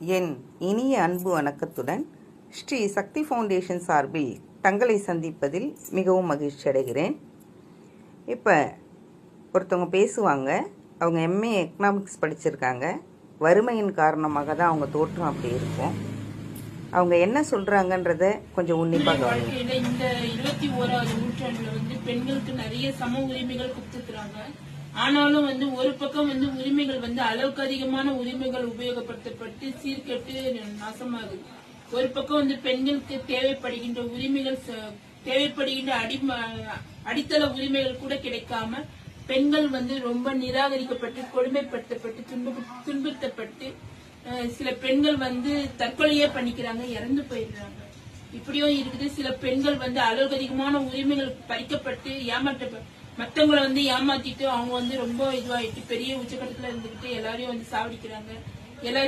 என் இனிய அன்பு வணக்கத்துடன் ஸ்ரீ சக்தி ஃபவுண்டேஷன் சார்பில் தங்களை சந்திப்பதில் மிகவும் மகிழ்ச்சி அடைகிறேன். இப்போ ஒருத்தவங்க பேசுவாங்க, அவங்க எம்ஏ எக்கனாமிக்ஸ் படிச்சிருக்காங்க. வறுமையின் காரணமாக தான் அவங்க தோற்றம் அப்படி இருக்கும். அவங்க என்ன சொல்றாங்கன்றத கொஞ்சம் உன்னிப்பாக கவனிங்க. இந்த 21வது நூற்றாண்டுல பெண்களுக்கு நிறைய சம உரிமைகள் கொடுத்துருக்காங்க. ஆனாலும் ஒரு பக்கம் உரிமைகள் அளவுக்கு அதிகமான உரிமைகள் உபயோகப்படுத்தப்பட்டு சீர்கெட்டு நாசமாகுது. ஒரு பக்கம் பெண்களுக்கு தேவைப்படுகின்ற உரிமைகள் தேவைப்படுகின்ற அடித்தள உரிமைகள் கூட கிடைக்காம பெண்கள் ரொம்ப நிராகரிக்கப்பட்டு கொடுமைப்படுத்தப்பட்டு துன்புறுத்தப்பட்டு சில பெண்கள் தற்கொலையே பண்ணிக்கிறாங்க, இறந்து போயிடுறாங்க. இப்படியும் இருக்குது. சில பெண்கள் அளவுக்கு அதிகமான உரிமைகள் பறிக்கப்பட்டு மத்தவங்களை ஏமாத்திட்டு அவங்க ரொம்ப இதுவாயிட்டு பெரிய உச்சகட்டத்துல இருந்துகிட்டு எல்லாரையும் சாவடிக்கிறாங்க. எல்லாரையும்